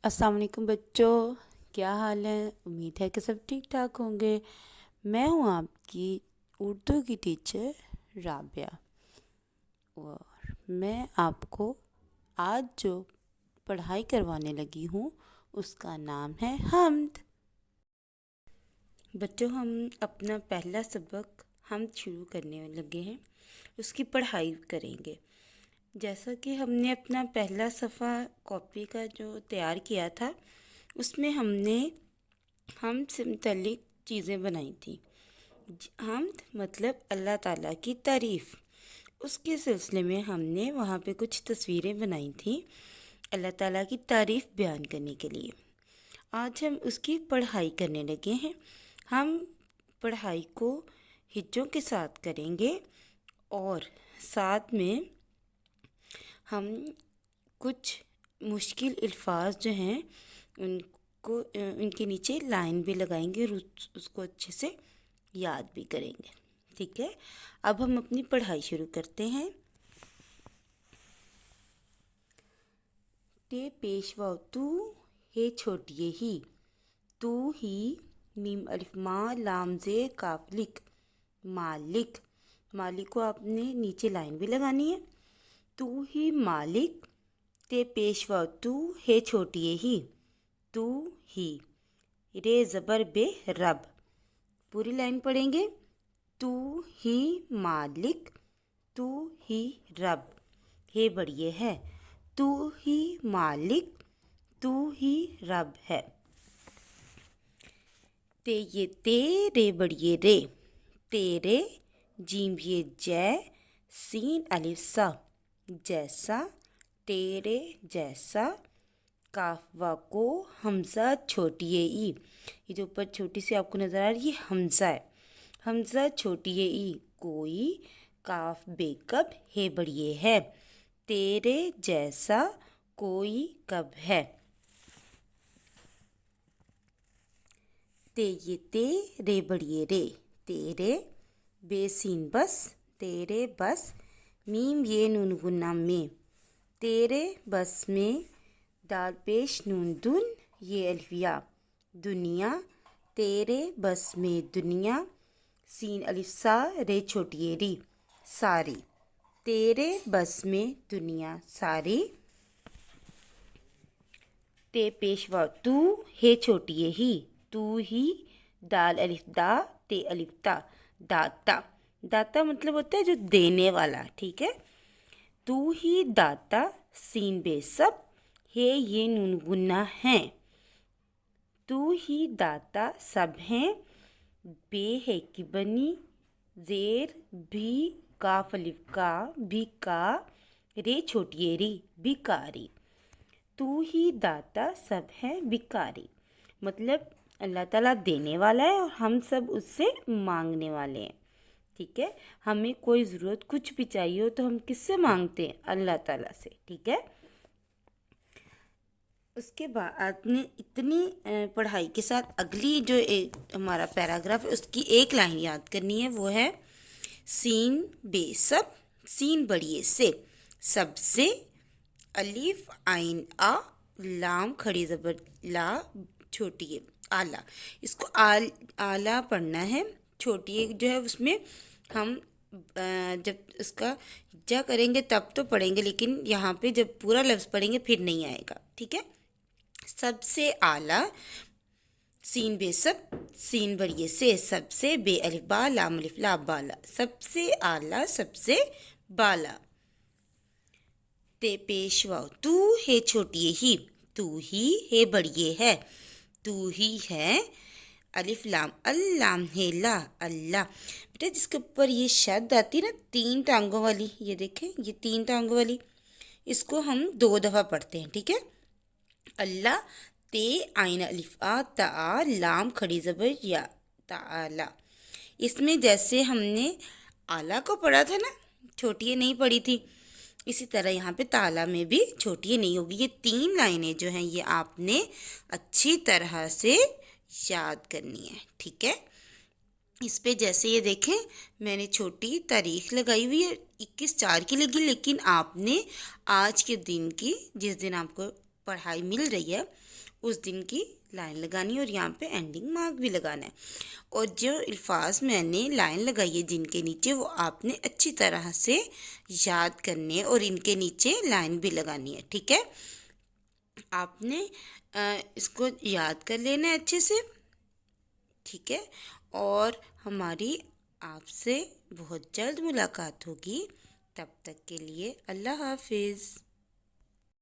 अस्सलाम वालेकुम बच्चों, क्या हाल है। उम्मीद है कि सब ठीक ठाक होंगे। मैं हूँ आपकी उर्दू की टीचर राबिया और मैं आपको आज जो पढ़ाई करवाने लगी हूँ उसका नाम है हम्द। बच्चों, हम अपना पहला सबक हम्द शुरू करने लगे हैं, उसकी पढ़ाई करेंगे। जैसा कि हमने अपना पहला सफ़ा कॉपी का जो तैयार किया था उसमें हमने हम्द से मुतल्लिक चीज़ें बनाई थी। हम्द मतलब अल्लाह ताला की तारीफ़। उसके सिलसिले में हमने वहाँ पे कुछ तस्वीरें बनाई थी अल्लाह ताला की तारीफ़ बयान करने के लिए। आज हम उसकी पढ़ाई करने लगे हैं। हम पढ़ाई को हिज्जों के साथ करेंगे और साथ में हम कुछ मुश्किल अल्फाज जो हैं उनको उनके नीचे लाइन भी लगाएंगे और उसको अच्छे से याद भी करेंगे। ठीक है, अब हम अपनी पढ़ाई शुरू करते हैं। ते पेशवा तू हे छोटिए ही, तू ही मीम अलिफ मा लाम जे काफ लिख मालिक। मालिक को आपने नीचे लाइन भी लगानी है। तू ही मालिक, ते पेशवा तू हे छोटिए ही, तू ही रे ज़बर बे रब। पूरी लाइन पढ़ेंगे। तू ही मालिक, तू ही रब, हे बढ़िए है। तू ही मालिक, तू ही रब है। ते ये तेरे बढ़िए रे, तेरे जीम ये जय सीन अलिफ सा जैसा, तेरे जैसा। काफवा को हमजा छोटी ई, ये जो ऊपर छोटी सी आपको नज़र आ रही है हमजा है। हमजा छोटी ई कोई, काफ बेकब हे बढ़िए है। तेरे जैसा कोई कब है। ते ये तेरे बढ़िए रे, तेरे बेसीन बस, तेरे बस मीम ये नून गुन्ना में, तेरे बस में दाल पेश नून दुन ये अल्फिया दुनिया, तेरे बस में दुनिया सीन अलिफ सा रे छोटी री सारी, तेरे बस में दुनिया सारी। ते पेशवा तू हे छोटी ही, तू ही दाल अलिफ दा ते अलिफ ता दाता। दाता मतलब होता है जो देने वाला। ठीक है, तू ही दाता सीन बेसब हे ये नून गुन्ना है। तू ही दाता सब हैं, बे है कि बनी जेर भी काफ अलिफ का भी का रे छोटी री भिकारी। तू ही दाता सब है भिकारी मतलब अल्लाह ताला देने वाला है और हम सब उससे मांगने वाले हैं। ठीक है, हमें कोई ज़रूरत कुछ भी चाहिए हो तो हम किससे मांगते हैं? अल्लाह ताला से। ठीक है, उसके बाद आपने इतनी पढ़ाई के साथ अगली जो एक हमारा पैराग्राफ है उसकी एक लाइन याद करनी है, वो है सीन बेसब सीन बढ़िए से सबसे अलिफ आइन आ लाम खड़ी ज़बर ला छोटी है आला। इसको आला पढ़ना है। छोटी जो है उसमें हम जब उसका जा करेंगे तब तो पढ़ेंगे, लेकिन यहाँ पे जब पूरा लफ्ज़ पढ़ेंगे फिर नहीं आएगा। ठीक है, सबसे आला सीन बेसब सीन बढ़िए से सबसे बे अलिफ बा लाम अलिफ ला बाला सबसे आला सबसे बाला। ते पेशवा तू है छोटी ही, तू ही है बढ़िए है, तू ही है अलिफ लाम अल्लाम है ला अल्लाह। बेटा जिसके ऊपर ये शद आती है ना तीन टांगों वाली, ये देखें ये तीन टांगों वाली, इसको हम 2 दफ़ा पढ़ते हैं। ठीक है, अल्लाह ते आइन अलिफ आ ता लाम खड़ी ज़बर या ताला। इसमें जैसे हमने आला को पढ़ा था ना, छोटी नहीं पढ़ी थी, इसी तरह यहाँ पे ताला में भी छोटी नहीं होगी। ये 3 लाइनें जो हैं ये आपने अच्छी तरह से याद करनी है। ठीक है, इस पे जैसे ये देखें मैंने छोटी तारीख लगाई हुई है 21/4 की लगी, लेकिन आपने आज के दिन की जिस दिन आपको پڑھائی مل رہی ہے اس دن کی لائن لگانی ہے اور یہاں پہ اینڈنگ مارک بھی لگانا ہے. اور جو الفاظ میں نے لائن لگائی ہے جن کے نیچے وہ آپ نے اچھی طرح سے یاد کرنے ہیں اور ان کے نیچے لائن بھی لگانی ہے. ٹھیک ہے, آپ نے اس کو یاد کر لینا ہے اچھے سے. ٹھیک ہے, اور ہماری آپ سے بہت جلد ملاقات ہوگی. تب تک کے لیے اللہ حافظ.